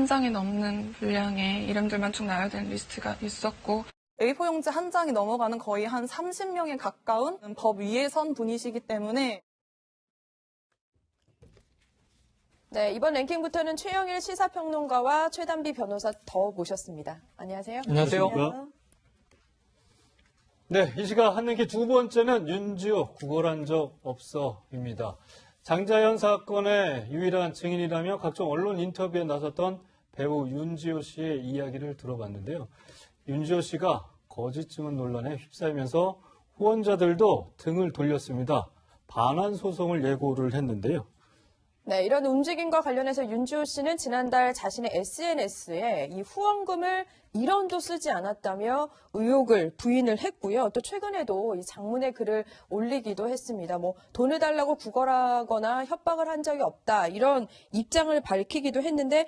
한 장이 넘는 분량의 이름들만 쭉 나와야 되는 리스트가 있었고 A4 용지 한 장이 넘어가는 거의 한 30명에 가까운 법 위에 선 분이시기 때문에 네, 이번 랭킹부터는 최영일 시사평론가와 최단비 변호사 더 모셨습니다. 안녕하세요. 안녕하세요. 네, 이 시각 한랭킹 두 번째는 윤지호 구걸한 적 없어입니다. 장자연 사건의 유일한 증인이라며 각종 언론 인터뷰에 나섰던 배우 윤지호 씨의 이야기를 들어봤는데요. 윤지호 씨가 거짓 증언 논란에 휩싸이면서 후원자들도 등을 돌렸습니다. 반환 소송을 예고를 했는데요. 네, 이런 움직임과 관련해서 윤지호 씨는 지난달 자신의 SNS에 이 후원금을 1원도 쓰지 않았다며 의혹을 부인을 했고요. 또 최근에도 이 장문의 글을 올리기도 했습니다. 돈을 달라고 구걸하거나 협박을 한 적이 없다. 이런 입장을 밝히기도 했는데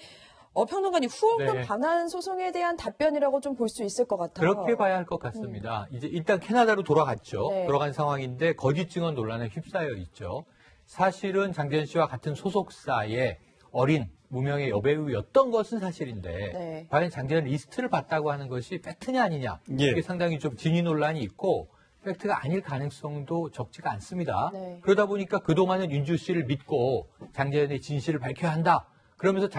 평론가님, 후원금 반환 소송에 대한 답변이라고 좀 볼 수 있을 것 같아요. 그렇게 봐야 할 것 같습니다. 이제 일단 캐나다로 돌아갔죠. 네. 돌아간 상황인데 거짓 증언 논란에 휩싸여 있죠. 사실은 장자연 씨와 같은 소속사의 어린 무명의 여배우였던 것은 사실인데 네. 과연 장자연 리스트를 봤다고 하는 것이 팩트냐 아니냐 이게 상당히 좀 진위 논란이 있고 팩트가 아닐 가능성도 적지가 않습니다. 네. 그러다 보니까 그동안은 윤지호 씨를 믿고 장자연의 진실을 밝혀야 한다. 그러면서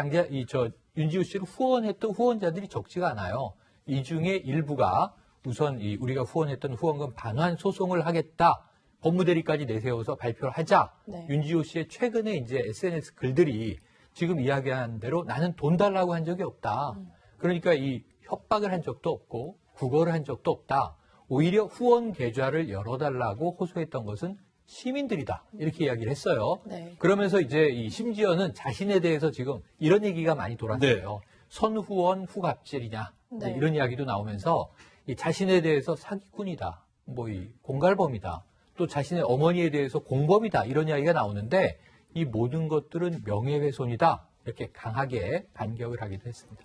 윤지호 씨를 후원했던 후원자들이 적지가 않아요. 이 중에 일부가 우선 우리가 후원했던 후원금 반환 소송을 하겠다. 법무대리까지 내세워서 발표를 하자. 네. 윤지호 씨의 최근에 이제 SNS 글들이 지금 이야기한 대로 나는 돈 달라고 한 적이 없다. 그러니까 이 협박을 한 적도 없고 구걸을 한 적도 없다. 오히려 후원 계좌를 열어달라고 호소했던 것은 시민들이다. 이렇게 이야기를 했어요. 네. 그러면서 이제 심지어는 자신에 대해서 지금 이런 얘기가 많이 돌았어요. 선후원 후갑질이냐. 네. 이런 이야기도 나오면서 이 자신에 대해서 사기꾼이다. 공갈범이다. 또 자신의 어머니에 대해서 공범이다. 이런 이야기가 나오는데 이 모든 것들은 명예훼손이다. 이렇게 강하게 반격을 하기도 했습니다.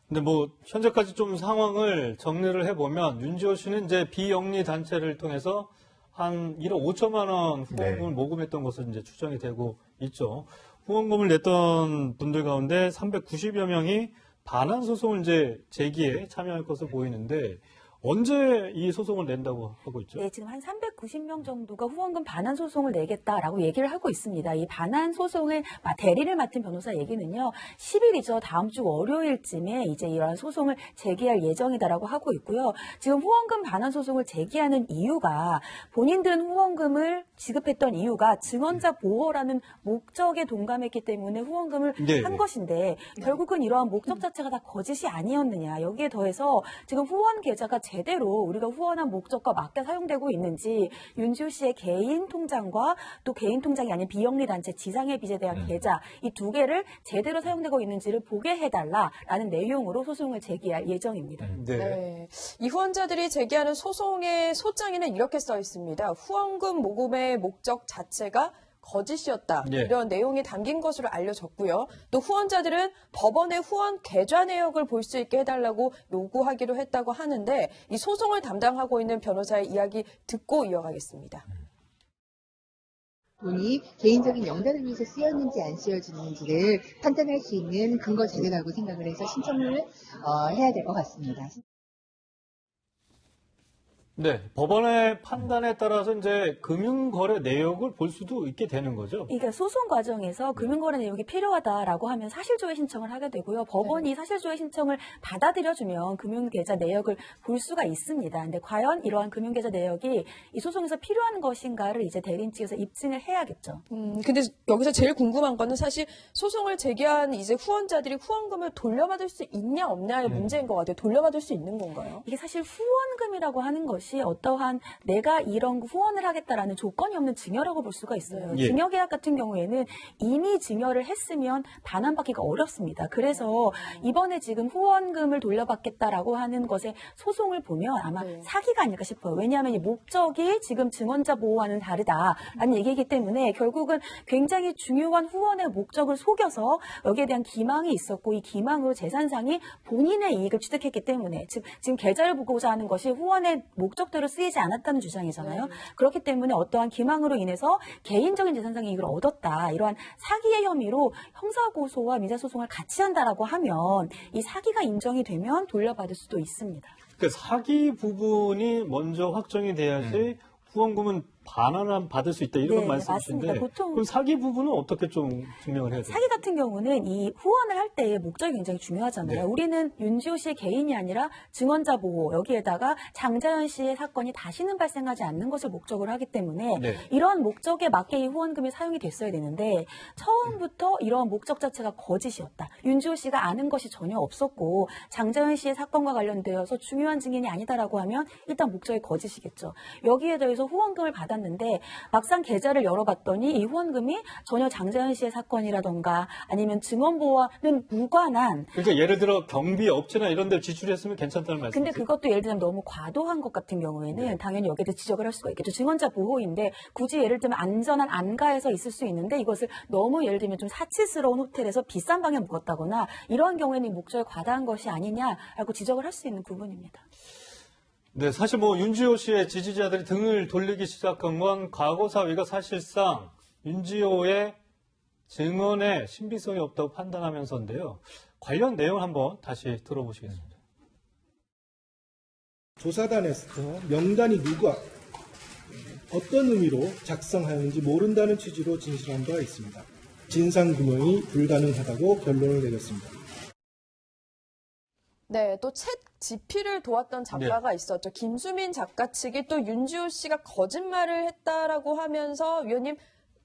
근데 현재까지 좀 상황을 정리를 해보면 윤지호 씨는 이제 비영리 단체를 통해서 한 1억 5천만 원 후원금을 모금했던 것으로 이제 추정이 되고 있죠. 후원금을 냈던 분들 가운데 390여 명이 반환 소송을 이제 제기에 참여할 것으로 보이는데 언제 이 소송을 낸다고 하고 있죠? 네, 지금 한 390명 정도가 후원금 반환 소송을 내겠다라고 얘기를 하고 있습니다. 이 반환 소송을 대리를 맡은 변호사 얘기는요, 10일이죠. 다음 주 월요일쯤에 이제 이러한 소송을 제기할 예정이다라고 하고 있고요. 지금 후원금 반환 소송을 제기하는 이유가 본인들은 후원금을 지급했던 이유가 증언자 보호라는 목적에 동감했기 때문에 후원금을 한 것인데 결국은 이러한 목적 자체가 다 거짓이 아니었느냐. 여기에 더해서 지금 후원 계좌가 제대로 우리가 후원한 목적과 맞게 사용되고 있는지 윤지호 씨의 개인 통장과 또 개인 통장이 아닌 비영리 단체 지상의 빚에 대한 계좌 이 두 개를 제대로 사용되고 있는지를 보게 해달라라는 내용으로 소송을 제기할 예정입니다. 네. 이 후원자들이 제기하는 소송의 소장에는 이렇게 써 있습니다. 후원금 모금의 목적 자체가 거짓이었다. 이런 내용이 담긴 것으로 알려졌고요. 또 후원자들은 법원의 후원 계좌 내역을 볼 수 있게 해달라고 요구하기로 했다고 하는데 이 소송을 담당하고 있는 변호사의 이야기 듣고 이어가겠습니다. 돈이 개인적인 영달을 위해서 쓰였는지 안 쓰여졌는지를 판단할 수 있는 근거 자료라고 생각을 해서 신청을 해야 될 것 같습니다. 네, 법원의 판단에 따라서 이제 금융거래 내역을 볼 수도 있게 되는 거죠. 그러니까 소송 과정에서 금융거래 내역이 필요하다라고 하면 사실조회 신청을 하게 되고요. 법원이 사실조회 신청을 받아들여주면 금융계좌 내역을 볼 수가 있습니다. 근데 과연 이러한 금융계좌 내역이 이 소송에서 필요한 것인가를 이제 대리인 측에서 입증을 해야겠죠. 근데 여기서 제일 궁금한 거는 사실 소송을 제기한 이제 후원자들이 후원금을 돌려받을 수 있냐 없냐의 문제인 것 같아요. 돌려받을 수 있는 건가요? 이게 사실 후원금이라고 하는 것이 어떠한 내가 이런 후원을 하겠다라는 조건이 없는 증여라고 볼 수가 있어요. 증여계약 같은 경우에는 이미 증여를 했으면 반환받기가 어렵습니다. 그래서 이번에 지금 후원금을 돌려받겠다라고 하는 것에 소송을 보면 아마 사기가 아닐까 싶어요. 왜냐하면 이 목적이 지금 증언자 보호와는 다르다라는 얘기이기 때문에 결국은 굉장히 중요한 후원의 목적을 속여서 여기에 대한 기망이 있었고 이 기망으로 재산상이 본인의 이익을 취득했기 때문에 지금 계좌를 보고자 하는 것이 후원의 목적 목적대로 쓰이지 않았다는 주장이잖아요. 그렇기 때문에 어떠한 기망으로 인해서 개인적인 재산상 이익을 얻었다. 이러한 사기의 혐의로 형사고소와 민사소송을 같이 한다라고 하면 이 사기가 인정이 되면 돌려받을 수도 있습니다. 그 사기 부분이 먼저 확정이 돼야지 후원금은 반환을 받을 수 있다 이런 네, 말씀이신데 맞습니다. 보통 그럼 사기 부분은 어떻게 좀 증명을 해야 돼요? 사기 같은 경우는 이 후원을 할 때의 목적이 굉장히 중요하잖아요. 네. 우리는 윤지호 씨의 개인이 아니라 증언자 보호, 여기에다가 장자연 씨의 사건이 다시는 발생하지 않는 것을 목적으로 하기 때문에 네. 이런 목적에 맞게 이 후원금이 사용이 됐어야 되는데 처음부터 이런 목적 자체가 거짓이었다. 윤지호 씨가 아는 것이 전혀 없었고 장자연 씨의 사건과 관련되어서 중요한 증인이 아니다라고 하면 일단 목적이 거짓이겠죠. 여기에 대해서 후원금을 받았는데 막상 계좌를 열어봤더니 이 후원금이 전혀 장자연 씨의 사건이라던가 아니면 증언보호와는 무관한 그러니까 예를 들어 경비 업체나 이런 데를 지출했으면 괜찮다는 말씀이죠. 근데 그것도 예를 들면 너무 과도한 것 같은 경우에는 당연히 여기에 대해 지적을 할 수가 있겠죠. 증언자 보호인데 굳이 예를 들면 안전한 안가에서 있을 수 있는데 이것을 너무 예를 들면 좀 사치스러운 호텔에서 비싼 방에 묵었다거나 이러한 경우에는 이 목적이 과다한 것이 아니냐라고 지적을 할 수 있는 부분입니다. 네, 사실 뭐 윤지호 씨의 지지자들이 등을 돌리기 시작한 건 과거 사위가 사실상 윤지호의 증언에 신빙성이 없다고 판단하면서인데요. 관련 내용을 한번 다시 들어보시겠습니다. 조사단에서 명단이 누가 어떤 의미로 작성하였는지 모른다는 취지로 진술한 바가 있습니다. 진상규명이 불가능하다고 결론을 내렸습니다. 네, 또 챗 GP를 도왔던 작가가 있었죠. 김수민 작가 측이 또 윤지호 씨가 거짓말을 했다라고 하면서 위원님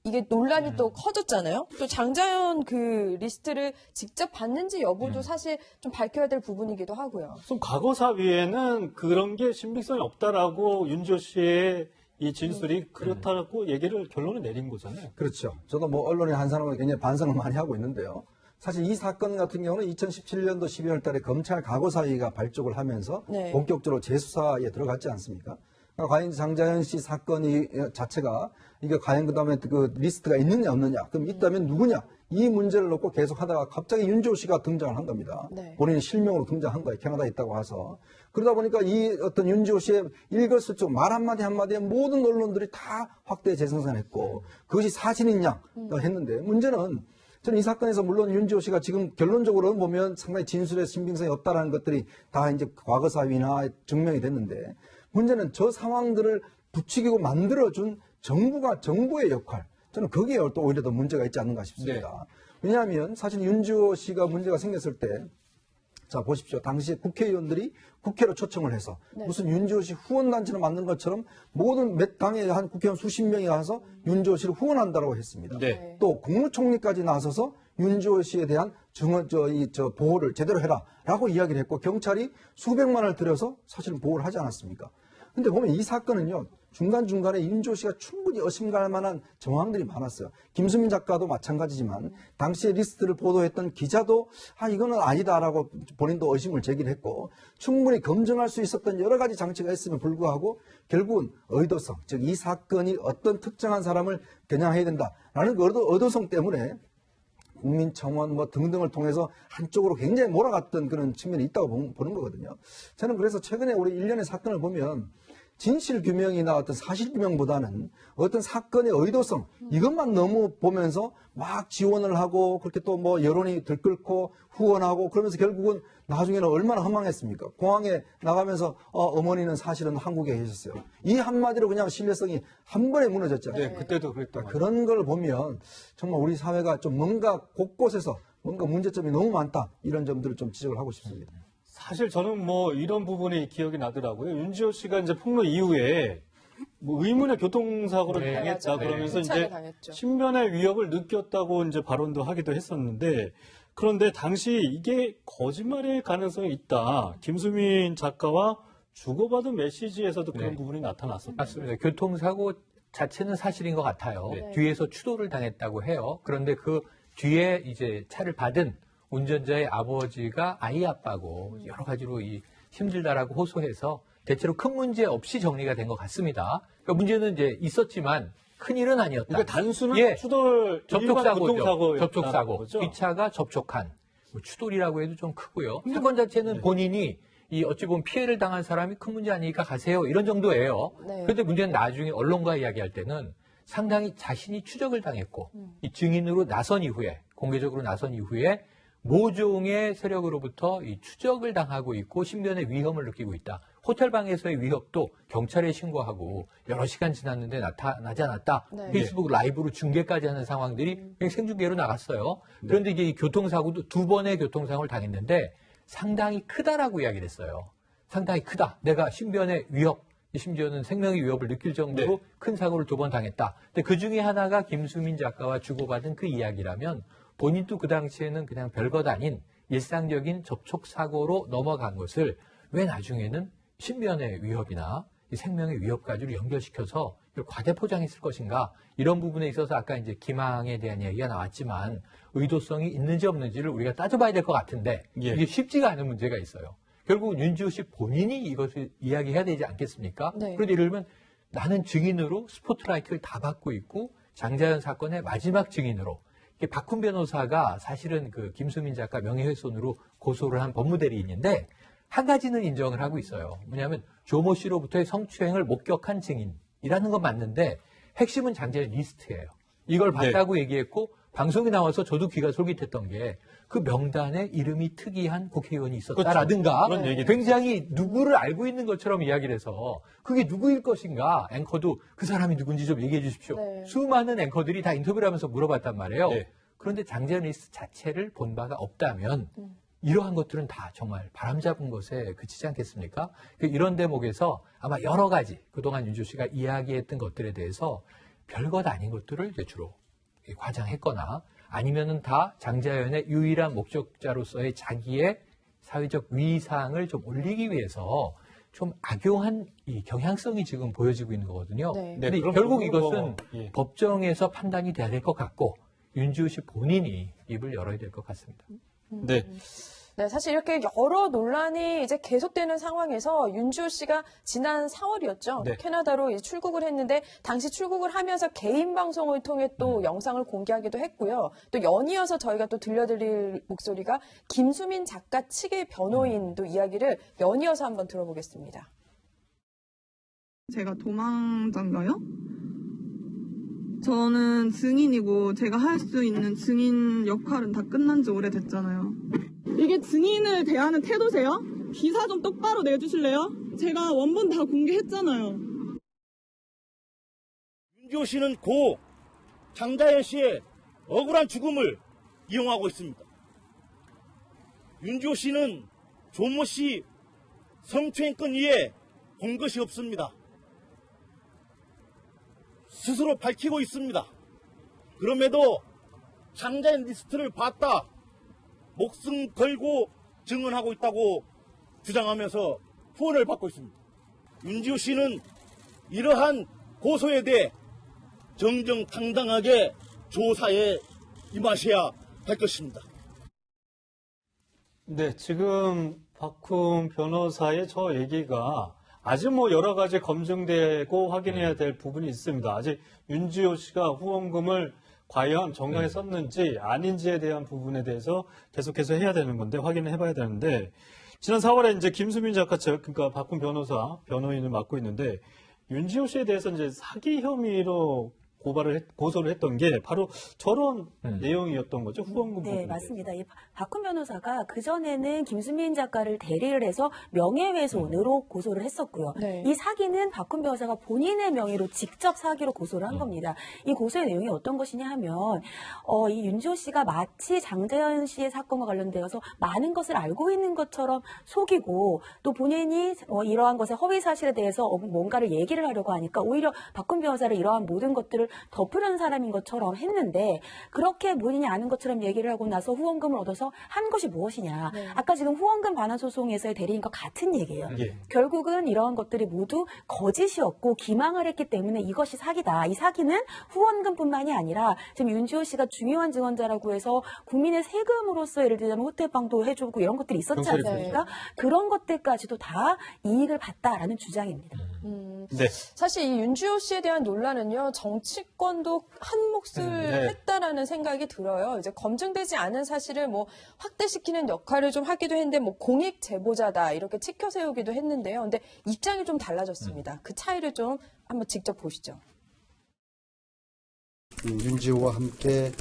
이게 논란이 또 커졌잖아요. 또 장자연 그 리스트를 직접 봤는지 여부도 사실 좀 밝혀야 될 부분이기도 하고요. 그럼 과거 사위에는 그런 게 신빙성이 없다라고 윤지호 씨의 이 진술이 그렇다고 얘기를 결론을 내린 거잖아요. 그렇죠. 저도 뭐 언론의 한 사람으로 굉장히 반성을 많이 하고 있는데요. 사실 이 사건 같은 경우는 2017년도 12월 달에 검찰 과거사위가 발족을 하면서 네. 본격적으로 재수사에 들어갔지 않습니까? 그러니까 과연 장자연 씨 사건이 자체가 이게 과연 그다음에 그 리스트가 있느냐 없느냐 그럼 있다면 누구냐 이 문제를 놓고 계속 하다가 갑자기 윤지호 씨가 등장을 한 겁니다. 네. 본인이 실명으로 등장한 거예요. 캐나다에 있다고 와서. 그러다 보니까 이 어떤 윤지호 씨의 일거수일투족 말 한마디 한마디에 모든 언론들이 다 확대 재생산했고 그것이 사실이냐 했는데 문제는 저는 이 사건에서 물론 윤지호 씨가 지금 결론적으로 보면 상당히 진술의 신빙성이 없다라는 것들이 다 이제 과거 사위나 증명이 됐는데 문제는 저 상황들을 부추기고 만들어준 정부의 역할. 저는 거기에 또 오히려 더 문제가 있지 않는가 싶습니다. 왜냐하면 사실 윤지호 씨가 문제가 생겼을 때 자, 보십시오. 당시에 국회의원들이 국회로 초청을 해서 무슨 윤지호 씨 후원단체를 만든 것처럼 모든 몇 당에 한 국회의원 수십 명이 와서 윤지호 씨를 후원한다고 했습니다. 네. 또 국무총리까지 나서서 윤지호 씨에 대한 보호를 제대로 해라라고 이야기를 했고 경찰이 수백만 원을 들여서 사실은 보호를 하지 않았습니까? 근데 보면 이 사건은요. 중간중간에 윤지호 씨가 충분히 의심갈 만한 정황들이 많았어요. 김수민 작가도 마찬가지지만 당시에 리스트를 보도했던 기자도 이거는 아니다라고 본인도 의심을 제기를 했고 충분히 검증할 수 있었던 여러 가지 장치가 있음에 불구하고 결국은 의도성, 즉 이 사건이 어떤 특정한 사람을 겨냥해야 된다라는 그 의도성 때문에 국민청원 등등을 통해서 한쪽으로 굉장히 몰아갔던 그런 측면이 있다고 보는 거거든요. 저는 그래서 최근에 우리 일련의 사건을 보면 진실규명이나 어떤 사실규명보다는 어떤 사건의 의도성 이것만 너무 보면서 막 지원을 하고 그렇게 또 뭐 여론이 들끓고 후원하고 그러면서 결국은 나중에는 얼마나 허망했습니까? 공항에 나가면서 어머니는 사실은 한국에 계셨어요. 이 한마디로 그냥 신뢰성이 한 번에 무너졌잖아요. 네, 그때도 그랬던 것 그런 걸 보면 정말 우리 사회가 좀 뭔가 곳곳에서 뭔가 문제점이 너무 많다 이런 점들을 좀 지적을 하고 싶습니다. 사실 저는 뭐 이런 부분이 기억이 나더라고요. 윤지호 씨가 이제 폭로 이후에 뭐 의문의 교통사고를 네, 당했다 맞아요. 그러면서 차게 이제 당했죠. 신변의 위협을 느꼈다고 이제 발언도 하기도 했었는데 그런데 당시 이게 거짓말의 가능성이 있다. 김수민 작가와 주고받은 메시지에서도 그런 네. 부분이 나타났었다. 맞습니다. 교통사고 자체는 사실인 것 같아요. 네. 뒤에서 추돌을 당했다고 해요. 그런데 그 뒤에 이제 차를 받은 운전자의 아버지가 아이 아빠고 여러 가지로 힘들다라고 호소해서 대체로 큰 문제 없이 정리가 된 것 같습니다. 그러니까 문제는 이제 있었지만 큰 일은 아니었다. 그러니까 단순한 예. 추돌 접촉사고죠. 교통사고 접촉사고. 이 차가 접촉한 추돌이라고 해도 좀 크고요. 사건 자체는 본인이 이 어찌 보면 피해를 당한 사람이 큰 문제 아니니까 가세요. 이런 정도예요. 네. 그런데 문제는 나중에 언론과 이야기할 때는 상당히 자신이 추적을 당했고 이 증인으로 나선 이후에 공개적으로 나선 이후에 모종의 세력으로부터 이 추적을 당하고 있고 신변의 위험을 느끼고 있다. 호텔 방에서의 위협도 경찰에 신고하고 여러 시간 지났는데 나타나지 않았다. 네. 페이스북 라이브로 중계까지 하는 상황들이 그냥 생중계로 나갔어요. 그런데 이게 이 교통사고도 2번의 교통사고를 당했는데 상당히 크다라고 이야기를 했어요. 상당히 크다. 내가 신변의 위협, 심지어는 생명의 위협을 느낄 정도로 큰 사고를 2번 당했다. 근데 그 중에 하나가 김수민 작가와 주고받은 그 이야기라면 본인도 그 당시에는 그냥 별것 아닌 일상적인 접촉사고로 넘어간 것을 왜 나중에는 신변의 위협이나 이 생명의 위협까지로 연결시켜서 이걸 과대포장했을 것인가. 이런 부분에 있어서 아까 이제 기망에 대한 이야기가 나왔지만 의도성이 있는지 없는지를 우리가 따져봐야 될 것 같은데 이게 쉽지가 않은 문제가 있어요. 결국 윤지호 씨 본인이 이것을 이야기해야 되지 않겠습니까? 네. 그런데 예를 들면 나는 증인으로 스포트라이트를 다 받고 있고 장자연 사건의 마지막 증인으로 박훈 변호사가 사실은 그 김수민 작가 명예훼손으로 고소를 한 법무대리인인데 한 가지는 인정을 하고 있어요. 뭐냐면 조모 씨로부터의 성추행을 목격한 증인이라는 건 맞는데 핵심은 장자연 리스트예요. 이걸 봤다고 얘기했고 방송에 나와서 저도 귀가 솔깃했던 게 그 명단에 이름이 특이한 국회의원이 있었다라든가 그렇죠. 굉장히 누구를 알고 있는 것처럼 이야기를 해서 그게 누구일 것인가 앵커도 그 사람이 누군지 좀 얘기해 주십시오. 네. 수많은 앵커들이 다 인터뷰를 하면서 물어봤단 말이에요. 그런데 장자연 리스트 자체를 본 바가 없다면 이러한 것들은 다 정말 바람잡은 것에 그치지 않겠습니까? 이런 대목에서 아마 여러 가지 그동안 윤지호 씨가 이야기했던 것들에 대해서 별것 아닌 것들을 이제 주로 과장했거나 아니면은 다 장자연의 유일한 목적자로서의 자기의 사회적 위상을 좀 올리기 위해서 좀 악용한 이 경향성이 지금 보여지고 있는 거거든요. 네. 근데 결국 이것은 법정에서 판단이 돼야 될 것 같고 윤지호 씨 본인이 입을 열어야 될 것 같습니다. 네. 네, 사실 이렇게 여러 논란이 이제 계속되는 상황에서 윤지호 씨가 지난 4월이었죠. 네. 캐나다로 이제 출국을 했는데 당시 출국을 하면서 개인 방송을 통해 또 영상을 공개하기도 했고요. 또 연이어서 저희가 또 들려드릴 목소리가 김수민 작가 측의 변호인도 이야기를 연이어서 한번 들어보겠습니다. 제가 도망장가요? 저는 증인이고 제가 할 수 있는 증인 역할은 다 끝난 지 오래됐잖아요. 이게 증인을 대하는 태도세요? 기사 좀 똑바로 내주실래요? 제가 원본 다 공개했잖아요. 윤지호 씨는 고 장자연 씨의 억울한 죽음을 이용하고 있습니다. 윤지호 씨는 조모 씨 성추행건 위에 본 것이 없습니다. 스스로 밝히고 있습니다. 그럼에도 장자연 리스트를 봤다. 목숨 걸고 증언하고 있다고 주장하면서 후원을 받고 있습니다. 윤지호 씨는 이러한 고소에 대해 정정당당하게 조사에 임하셔야 할 것입니다. 네, 지금 박훈 변호사의 저 얘기가 아직 뭐 여러 가지 검증되고 확인해야 될 부분이 있습니다. 아직 윤지호 씨가 후원금을 과연 정당에 썼는지 아닌지에 대한 부분에 대해서 계속해서 해야 되는 건데 확인을 해봐야 되는데 지난 4월에 이제 김수민 작가 측 그러니까 박훈 변호사 변호인을 맡고 있는데 윤지호 씨에 대해서 이제 사기 혐의로 고소를 했던 게 바로 저런 내용이었던 거죠. 후원금 네, 부분에 맞습니다. 이 박훈 변호사가 그전에는 김수민 작가를 대리를 해서 명예훼손으로 고소를 했었고요. 네. 이 사기는 박훈 변호사가 본인의 명의로 직접 사기로 고소를 한 겁니다. 이 고소의 내용이 어떤 것이냐 하면 이 윤지호 씨가 마치 장자연 씨의 사건과 관련되어서 많은 것을 알고 있는 것처럼 속이고 또 본인이 이러한 것의 허위 사실에 대해서 뭔가를 얘기를 하려고 하니까 오히려 박훈 변호사를 이러한 모든 것들을 덮으려는 사람인 것처럼 했는데 그렇게 본인이 아는 것처럼 얘기를 하고 나서 후원금을 얻어서 한 것이 무엇이냐. 네. 아까 지금 후원금 반환 소송에서의 대리인과 같은 얘기예요. 결국은 이러한 것들이 모두 거짓이었고 기망을 했기 때문에 이것이 사기다. 이 사기는 후원금뿐만이 아니라 지금 윤지호 씨가 중요한 증언자라고 해서 국민의 세금으로서 예를 들자면 호텔방도 해주고 이런 것들이 있었지 않습니까? 그런 것들까지도 다 이익을 봤다라는 주장입니다. 네. 사실 이 윤주호 씨에 대한 논란은요, 정치권도 한 몫을 했다라는 생각이 들어요. 이제 검증되지 않은 사실을 뭐 확대시키는 역할을 좀 하기도 했는데, 뭐 공익 제보자다 이렇게 치켜 세우기도 했는데요. 근데 입장이 좀 달라졌습니다. 그 차이를 좀 한번 직접 보시죠. 윤지호와 함께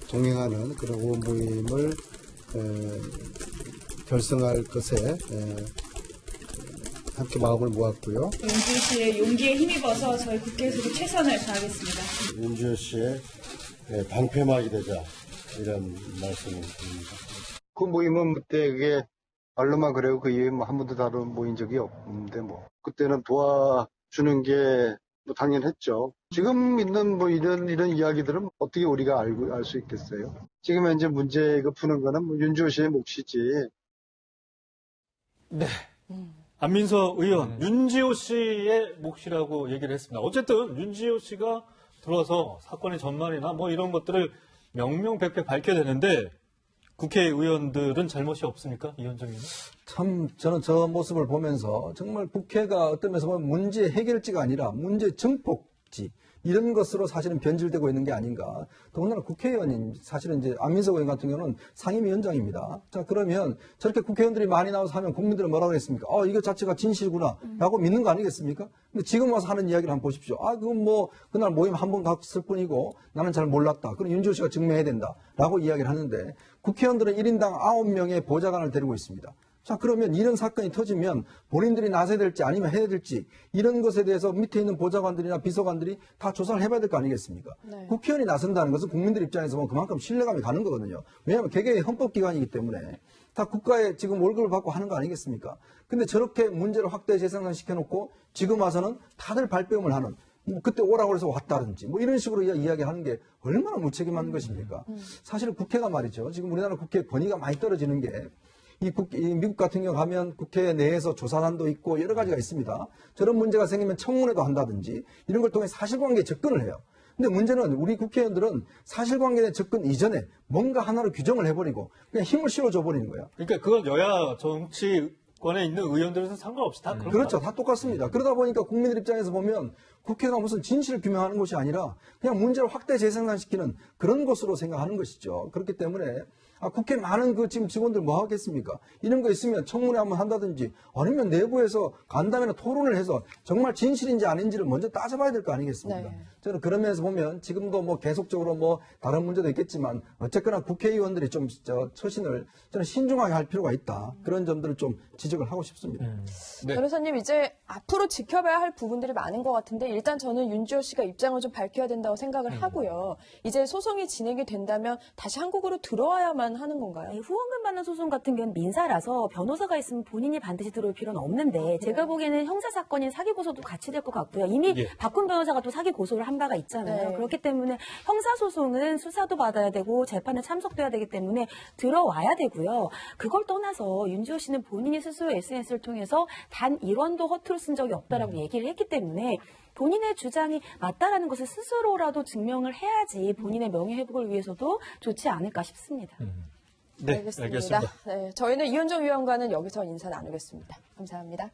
동행하는 그런 의원 모임을 결성할 것에 함께 마음을 모았고요. 윤지호 씨의 용기에 힘입어서 저희 국회에서도 최선을 다하겠습니다. 윤지호 씨의 방패막이 되자 이런 말씀을 드립니다. 그 모임은 그때 그게 말로만 그래요. 그 이후에 뭐 한 번도 다른 모인 적이 없는데 뭐 그때는 도와주는 게 뭐 당연했죠. 지금 있는 뭐 이런 이야기들은 어떻게 우리가 알 수 있겠어요. 지금 현재 문제 이거 푸는 거는 뭐 윤지호 씨의 몫이지. 네. 안민석 의원, 윤지호 씨의 몫이라고 얘기를 했습니다. 어쨌든 윤지호 씨가 들어와서 사건의 전말이나 뭐 이런 것들을 명명백백 밝혀야 되는데 국회의원들은 잘못이 없습니까? 이현정 의원? 참 저는 저 모습을 보면서 정말 국회가 어떤 면에서 보면 문제 해결지가 아니라 문제 증폭지 이런 것으로 사실은 변질되고 있는 게 아닌가. 더군다나 국회의원인 사실은 이제 안민석 의원 같은 경우는 상임위원장입니다. 자, 그러면 저렇게 국회의원들이 많이 나와서 하면 국민들은 뭐라고 했습니까? 이거 자체가 진실이구나 라고 믿는 거 아니겠습니까? 근데 지금 와서 하는 이야기를 한번 보십시오. 그건 뭐 그날 모임 한 번 갔을 뿐이고 나는 잘 몰랐다. 그럼 윤지호 씨가 증명해야 된다 라고 이야기를 하는데 국회의원들은 1인당 9명의 보좌관을 데리고 있습니다. 자, 그러면 이런 사건이 터지면 본인들이 나서야 될지 아니면 해야 될지 이런 것에 대해서 밑에 있는 보좌관들이나 비서관들이 다 조사를 해봐야 될 거 아니겠습니까? 네. 국회의원이 나선다는 것은 국민들 입장에서 보면 그만큼 신뢰감이 가는 거거든요. 왜냐하면 개개의 헌법기관이기 때문에 다 국가에 지금 월급을 받고 하는 거 아니겠습니까? 근데 저렇게 문제를 확대 재생산시켜놓고 지금 와서는 다들 발뺌을 하는 뭐 그때 오라고 해서 왔다든지 뭐 이런 식으로 이야기하는 게 얼마나 무책임한 것입니까? 사실 국회가 말이죠. 지금 우리나라 국회 권위가 많이 떨어지는 게 이 미국 같은 경우 가면 국회 내에서 조사단도 있고 여러 가지가 있습니다. 저런 문제가 생기면 청문회도 한다든지 이런 걸 통해 사실관계에 접근을 해요. 근데 문제는 우리 국회의원들은 사실관계에 접근 이전에 뭔가 하나로 규정을 해버리고 그냥 힘을 실어줘 버리는 거예요. 그러니까 그건 여야 정치권에 있는 의원들은 상관없이 다 그런 그렇죠. 다 똑같습니다. 그러다 보니까 국민들 입장에서 보면 국회가 무슨 진실을 규명하는 것이 아니라 그냥 문제를 확대 재생산시키는 그런 것으로 생각하는 것이죠. 그렇기 때문에 국회 많은 그 지금 직원들 뭐 하겠습니까? 이런 거 있으면 청문회 한번 한다든지 아니면 내부에서 간담회나 토론을 해서 정말 진실인지 아닌지를 먼저 따져봐야 될 거 아니겠습니까? 네. 저는 그런 면에서 보면 지금도 뭐 계속적으로 뭐 다른 문제도 있겠지만 어쨌거나 국회의원들이 좀 처신을 저는 신중하게 할 필요가 있다. 그런 점들을 좀 지적을 하고 싶습니다. 네. 변호사님 이제 앞으로 지켜봐야 할 부분들이 많은 것 같은데 일단 저는 윤지호 씨가 입장을 좀 밝혀야 된다고 생각을 하고요. 이제 소송이 진행이 된다면 다시 한국으로 들어와야만 하는 건가요? 후원금 받는 소송 같은 경우는 민사라서 변호사가 있으면 본인이 반드시 들어올 필요는 없는데 제가 보기에는 형사 사건인 사기 고소도 같이 될 것 같고요. 이미 박훈 변호사가 또 사기 고소를 한 바가 있잖아요. 그렇기 때문에 형사 소송은 수사도 받아야 되고 재판에 참석돼야 되기 때문에 들어와야 되고요. 그걸 떠나서 윤지호 씨는 본인이 스스로 SNS를 통해서 단 1원도 허투루 쓴 적이 없다라고 얘기를 했기 때문에 본인의 주장이 맞다라는 것을 스스로라도 증명을 해야지 본인의 명예회복을 위해서도 좋지 않을까 싶습니다. 네, 알겠습니다. 네, 저희는 이현정 위원과는 여기서 인사 나누겠습니다. 감사합니다.